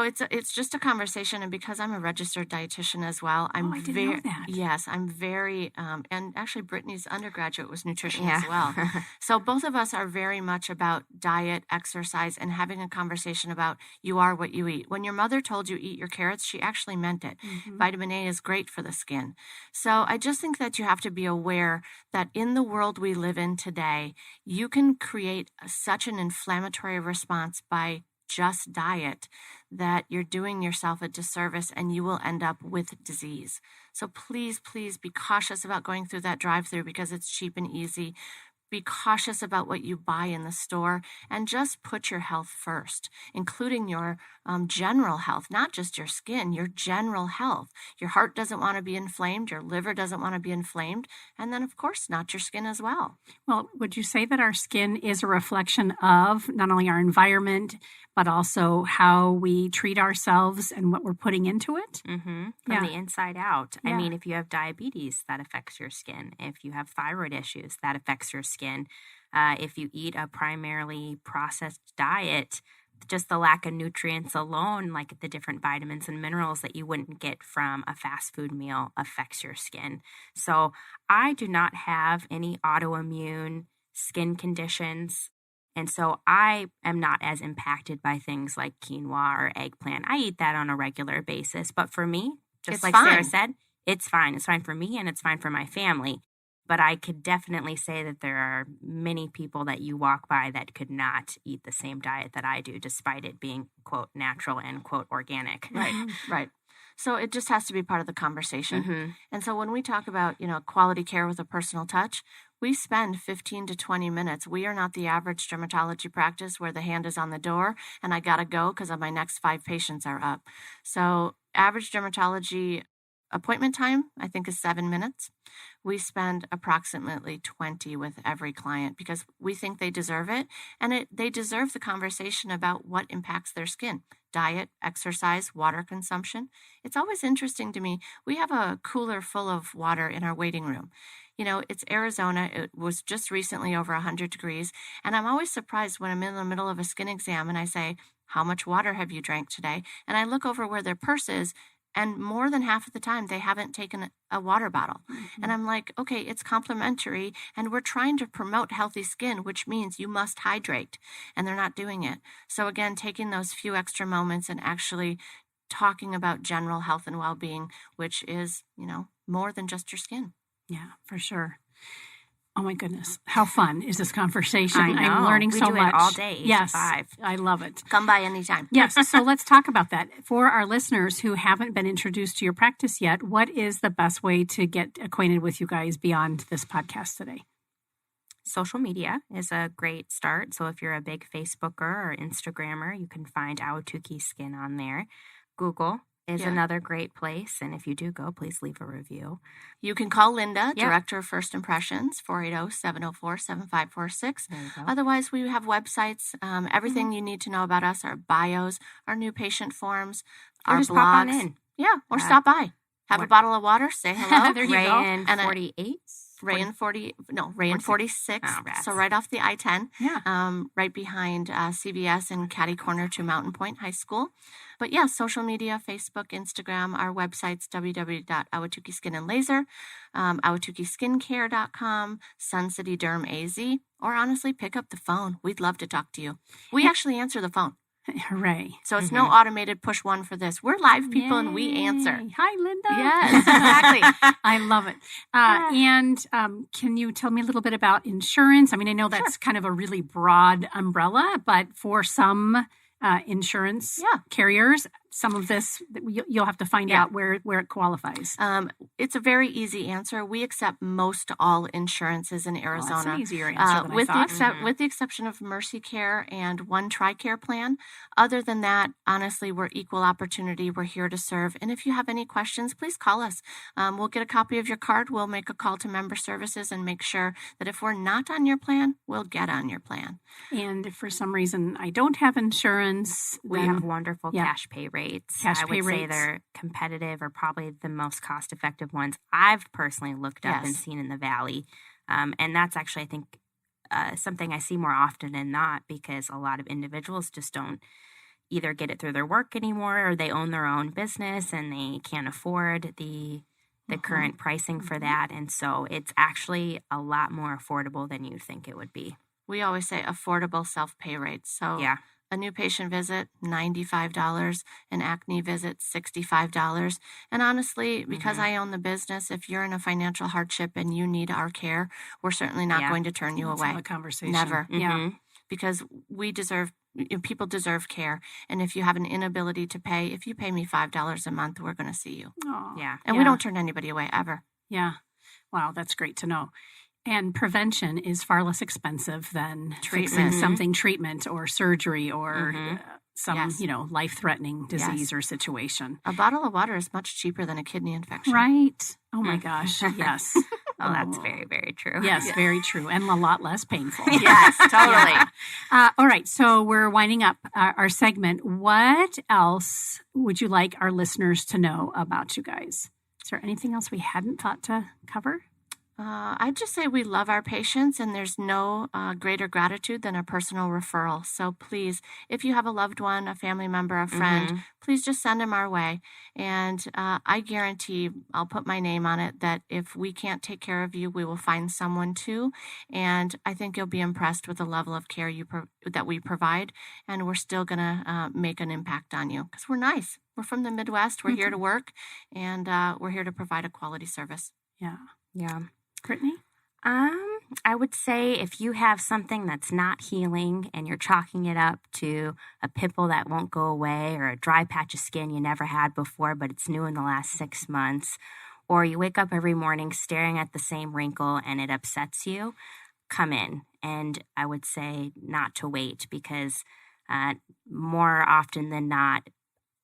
it's just a conversation, and because I'm a registered dietitian as well, I didn't know that. Yes, I'm very and actually Brittany's undergraduate was nutrition as well. So both of us are very much about diet, exercise, and having a conversation about you are what you eat. When your mother told you eat your carrots, she actually meant it. Vitamin A is great for the skin. So I just think that you have to be aware that in the world we live in today, you can create such an inflammatory response by just diet that you're doing yourself a disservice and you will end up with disease. So please, please be cautious about going through that drive-through because it's cheap and easy. Be cautious about what you buy in the store and just put your health first, including your general health, not just your skin, your general health. Your heart doesn't want to be inflamed. Your liver doesn't want to be inflamed. And then, of course, not your skin as well. Well, would you say that our skin is a reflection of not only our environment, but also how we treat ourselves and what we're putting into it? From the inside out. I mean, if you have diabetes, that affects your skin. If you have thyroid issues, that affects your skin. If you eat a primarily processed diet, just the lack of nutrients alone, like the different vitamins and minerals that you wouldn't get from a fast food meal, affects your skin. So I do not have any autoimmune skin conditions. And so I am not as impacted by things like quinoa or eggplant. I eat that on a regular basis. But for me, just It's like fine. Sarah said, it's fine. It's fine for me and it's fine for my family. But I could definitely say that there are many people that you walk by that could not eat the same diet that I do, despite it being, quote, natural and, quote, organic. Right. So it just has to be part of the conversation. And so when we talk about, quality care with a personal touch, we spend 15 to 20 minutes. We are not the average dermatology practice where the hand is on the door and I got to go because my next 5 patients are up. So average dermatology appointment time, I think, is 7 minutes. We spend approximately 20 with every client because we think they deserve it. And they deserve the conversation about what impacts their skin. Diet, exercise, water consumption. It's always interesting to me. We have a cooler full of water in our waiting room. It's Arizona. It was just recently over 100 degrees. And I'm always surprised when I'm in the middle of a skin exam and I say, how much water have you drank today? And I look over where their purse is, and more than half of the time they haven't taken a water bottle. And I'm like, okay, it's complimentary. And we're trying to promote healthy skin, which means you must hydrate. And they're not doing it. So again, taking those few extra moments and actually talking about general health and well-being, which is, more than just your skin. Yeah, for sure. Oh my goodness. How fun is this conversation? I know. I'm learning we so do much. It all day, 8 to 5. I love it. Come by anytime. Yes. So let's talk about that. For our listeners who haven't been introduced to your practice yet, what is the best way to get acquainted with you guys beyond this podcast today? Social media is a great start. So if you're a big Facebooker or Instagrammer, you can find Ahwatukee Skin on there. Google is another great place. And if you do go, please leave a review. You can call Linda, Director of First Impressions, 480-704-7546. Otherwise, we have websites. Everything you need to know about us, our bios, our new patient forms, or our just blogs. Pop on in. Yeah, or stop by. Have a bottle of water, say hello. There you Ray go. in 48? Ray in 46. Oh, rats. So right off the I-10, Yeah. right behind CVS and catty corner to Mountain Point High School. But yeah, social media, Facebook, Instagram, our websites, www.Ahwatukee Skin and Laser, AhwatukeeSkincare.com, Sun City Derm AZ, or honestly, pick up the phone. We'd love to talk to you. We actually answer the phone. Hooray. So it's no automated push 1 for this. We're live people and we answer. Hi, Linda. Yes, exactly. I love it. And can you tell me a little bit about insurance? I mean, I know that's kind of a really broad umbrella, but for some insurance carriers, some of this you'll have to find out where it qualifies. It's a very easy answer. We accept most all insurances in Arizona. That's an easier answer than I thought. With the exception of Mercy Care and one TRICARE plan. Other than that, honestly, we're equal opportunity. We're here to serve. And if you have any questions, please call us. We'll get a copy of your card. We'll make a call to member services and make sure that if we're not on your plan, we'll get on your plan. And if for some reason I don't have insurance, we have wonderful cash pay rates. Cash I pay would say rates. they're competitive or probably the most cost-effective ones I've personally looked up and seen in the Valley. And that's actually, I think, something I see more often than not, because a lot of individuals just don't either get it through their work anymore, or they own their own business and they can't afford the current pricing for that. And so it's actually a lot more affordable than you'd think it would be. We always say affordable self-pay rates. So Yeah. a new patient visit, $95, an acne visit, $65. And honestly, because I own the business, if you're in a financial hardship and you need our care, we're certainly not going to turn you Let's away. have a conversation. Never. Yeah. Because people deserve care. And if you have an inability to pay, if you pay me $5 a month, we're going to see you. Oh, Yeah. And we don't turn anybody away ever. Yeah. Wow, that's great to know. And prevention is far less expensive than fixing treatment or surgery or some, life-threatening disease or situation. A bottle of water is much cheaper than a kidney infection. Right. Oh, my gosh. Yes. Oh, that's very, very true. Yes, very true. And a lot less painful. Yes, totally. All right. So we're winding up our segment. What else would you like our listeners to know about you guys? Is there anything else we hadn't thought to cover? I'd just say we love our patients, and there's no greater gratitude than a personal referral. So please, if you have a loved one, a family member, a friend, please just send them our way. And I guarantee, I'll put my name on it, that if we can't take care of you, we will find someone to. And I think you'll be impressed with the level of care that we provide. And we're still going to make an impact on you because we're nice. We're from the Midwest. We're here to work, and we're here to provide a quality service. Yeah. Yeah. Brittany? I would say if you have something that's not healing and you're chalking it up to a pimple that won't go away, or a dry patch of skin you never had before but it's new in the last 6 months, or you wake up every morning staring at the same wrinkle and it upsets you, come in. And I would say not to wait, because more often than not,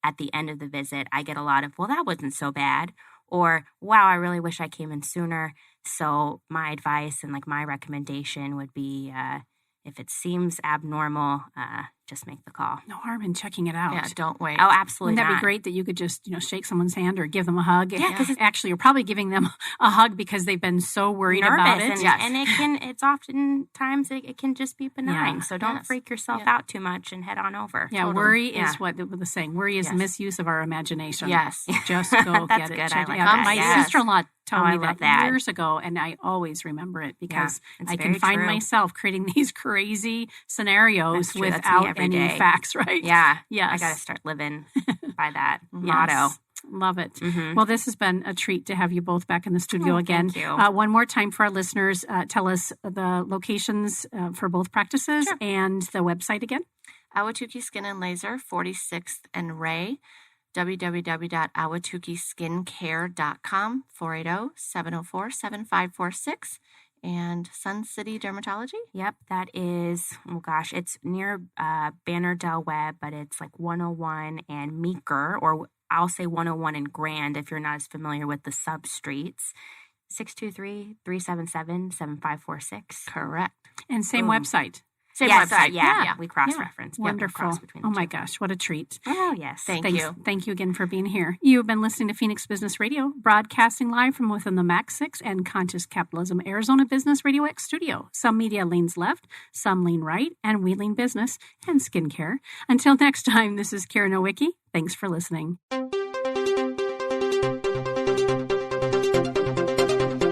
at the end of the visit, I get a lot of, well, that wasn't so bad, or, wow, I really wish I came in sooner. So my advice and my recommendation would be, if it seems abnormal, just make the call. No harm in checking it out. Yeah, don't wait. Oh, absolutely. Wouldn't that not. be great that you could just, shake someone's hand or give them a hug? Yeah, because actually, you're probably giving them a hug because they've been so worried about it. And it's oftentimes it can just be benign. Yeah. So don't freak yourself out too much and head on over. Yeah, worry is what the saying. Worry is misuse of our imagination. Yes. Just go That's get good. it. I like Yeah, that. my sister-in-law told me love that that. years ago, and I always remember it because it's I can very find true. myself creating these crazy scenarios That's true. That's me without every any day. facts, right? Yeah. Yes. I got to start living by that Yes. motto. Love it. Mhm. Well, this has been a treat to have you both back in the studio again. Thank you. One more time for our listeners, tell us the locations for both practices and the website again. Ahwatukee Skin and Laser, 46th and Ray, www.ahwatukeeskincare.com, 480-704-7546, and Sun City Dermatology. Yep, that is, it's near Banner Del Webb, but it's 101 and Meeker, or I'll say 101 and Grand if you're not as familiar with the sub-streets. 623-377-7546. Correct. And same website. Same Yes, website. Yeah, we cross-reference. Yeah, we Wonderful. cross between the Oh my two. gosh, what a treat. Oh, yes. Thank you. Thank you again for being here. You've been listening to Phoenix Business Radio, broadcasting live from within the Max 6 and Conscious Capitalism Arizona Business RadioX studio. Some media leans left, some lean right, and we lean business and skincare. Until next time, this is Karen Nowicki. Thanks for listening.